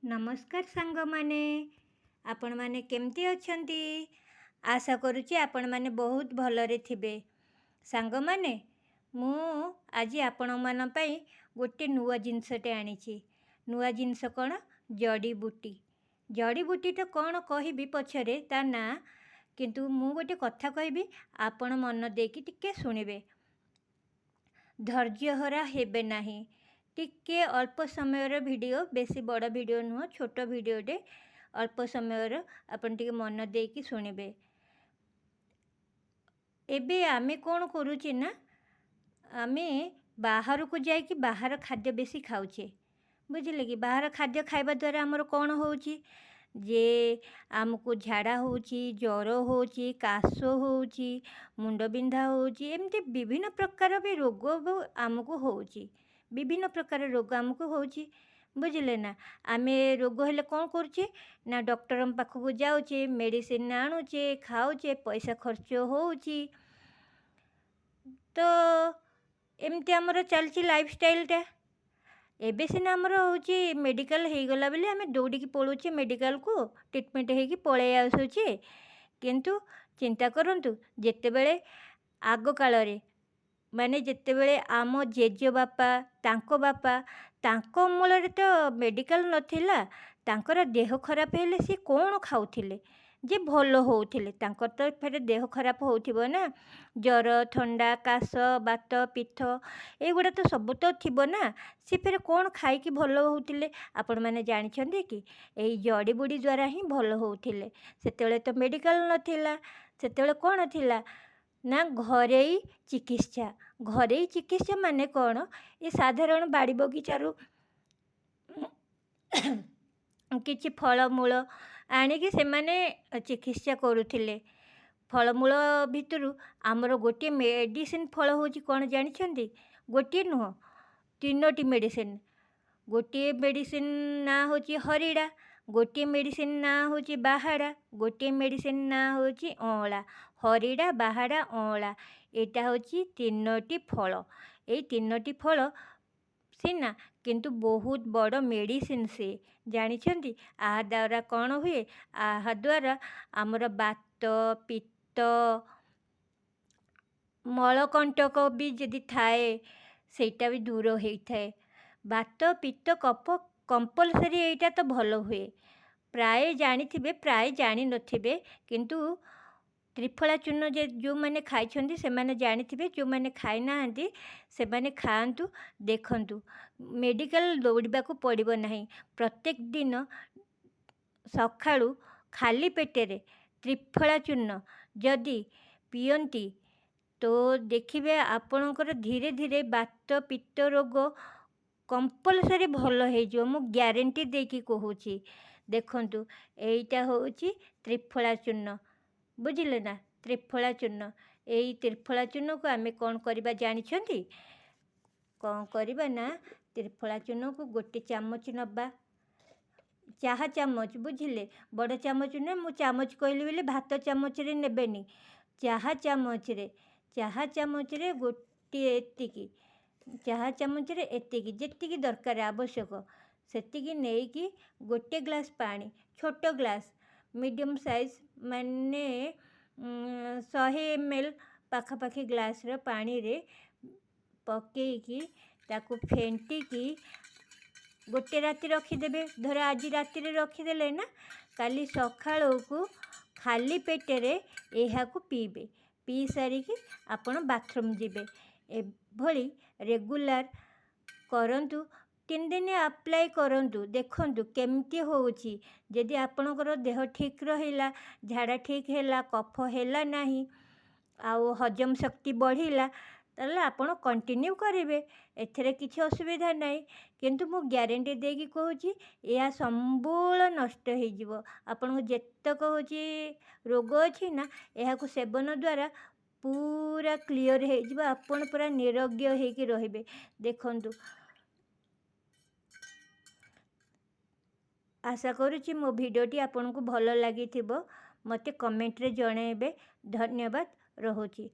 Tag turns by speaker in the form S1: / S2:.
S1: नमस्कार सांग माने आपण माने केमती अछंती। आशा करुच्ची आपण माने बहुत भलरे थिबे। सांग माने मु आज आपण मान पई गोटे नुआ जिनसटे आनीची। नुआ जिनस कौन जड़ी बूटी। जड़ी बूटी तो कौन कहबी पछरे ता ना, किंतु मु गोटे कथा कहबी आपण मन देकी टिके सुनिबे। धैर्यहरा हेबे नाही। टिके अल्प समय वीडियो, बेसी बड़ वीडियो नुह, छोट वीडियोटे अल्प समय अपन टिके मन देकी सुनिबे। एबे आमे कौन करूचे ना, आमे बाहर को जाइकी बाहर खाद्य बेसी खाऊचे। बुझिले कि बाहर खाद्य खाइबा द्वारा हमर कौन होउची जे आमको झाड़ा होउची, ज्वर होउची, काश होउची, मुंड बिंधा होउची, एमती विभिन्न प्रकार भी रोग आमको होउची। विभिन्न प्रकार रोग आमको होउची। बुझिले ना, आमे रोग हेले कौन करूचे ना डॉक्टर पाखକୁ जाऊचे, मेडिसिन आणुचे, खाऊचे, पैसा खर्च होउची। तो एमती आमर चलची लाइफस्टाइलटा। एबे सिना आमर होउची मेडिकल हो गला बेले आमे दौड़िकी पळुचे मेडिकल को ट्रीटमेंट हेकी पळै आसुचे। किंतु चिंता करंतु जेतेबेले आग कालरे माने जेतेबेले आम जेजे बापा तांको बापा तांको अमलरे तो मेडिकल नथिला, तांकर देह खराब हेले सी कौन खाउथिले जे भल होउथिले। तांकर तो फेरे देह खराब होउथिबो ना, ज्वर, ठंडा, काश, बात, पित्त एगुड़ा तो सब तो थिबो ना, सी फेरे कौन खाइकी भल होउथिले आपण माने जानिछन्ते कि एई जड़ी बुड़ी द्वारा ही भल होउथिले। सेतेबेले तो मेडिकल नथिला, सेतेबेले कौन थिला ना घरेई चिकित्सा। घरेई चिकित्सा माने कौन, ये साधारण बाड़ी बगीचारू किछि फलमूल आनिकी से माने चिकित्सा करुथिले। फलमूल भितरू आमर गोटे मेडिसिन फल होची कौन जानिछन्ती, गोटे नुह तीनोटी मेडिसिन। गोटे मेडिसिन ना होची हरिड़ा, गोटे मेडिसिन ना होची बाहाड़ा, गोटे मेडिसिन ना होची अँला। हरिड़ा, बाहाड़ा, अँला एटा होची तीनोटी फल। ए तीनोटी फल सीना किंतु बहुत बड़ मेडिसिन से जानिछन्ती। आ द्वारा कौन हुए, आ द्वारा आमर बात, पित्त, मलकंटक भी जदि थाए सेटा भी दूर होइथाए। बात, पित्त, कफ कंपलसरी एटा तो भल हुए। प्राय जानिथिबे, प्राय जानि नथिबे, किंतु त्रिफला चूर्ण जे जो माने खाइछन्ती से माने जानिथिबे, जो माने खाइ नाहंती से माने खाआंतु, देखंतु। मेडिकल दौड़िबा को पड़िबो नाही। प्रत्येक दिन सखाळू खाली पेटेरे त्रिफला चूर्ण जदि पियंती तो देखिबे आपणकर धीरे धीरे बात पित्त रोग कंपलसरी भल हो। मु ग्यारंटी देकी कहूची। देखंतु एइटा होउची त्रिफला चूर्ण। बुझिले ना, त्रिफला चूर्ण। एई त्रिफला चूर्ण को आमे कौन करिबा जानिछन्ती, कौन करिबा ना त्रिफला चूर्ण को गोटे चामच नबा, चाहा चामच। बुझिले, बड़ चामच ना, मु चामच कहली बेले भात चामच रे नेबेनी, चाहा चामच रे, चाहा चामच रे गोटे एतिकी, चाहा चामच रे एतिकी जेतिकी दरकार आवश्यक सेतिकी नेकी गोटे ग्लास पानी, छोट ग्लास मीडियम साइज माने 100 ml पाखापाखी ग्लास रो पानी रे पकेइकी ताकू फेंटिकी गोटे राति रखीदेवे। धर आज राति रे रखीदेले ना, काली सखाळो को खाली पेटेरे एहाकू पीबे। पी सारिकी आपण बाथरूम जीबे। एभली रेगुलार करंतु, 3 दिन अप्लाई करंतु, देखंतु केमती होउची। जदि आपणकर देह ठीक रहिला, झाड़ा ठीक हैला, कफ हैला नाही, आउ हजम शक्ति बढ़िला, ताले आपण कंटिन्यू करिवे, एथरे किछि असुविधा नाही। किंतु मु ग्यारंटी देकी कहूची या संबूल नष्ट हो जिवो। आपण जेतक होची रोग अछि ना, एहाकू सेवन द्वारा पूरा क्लियर हो जिवो। आपण पूरा निरोग्य होइकी रहिबे। देखंतु आशा करुची मो भिडियोटी आपन को भल लागिथिबो। मते कमेंट रे जणेबे। धन्यवाद रहुची।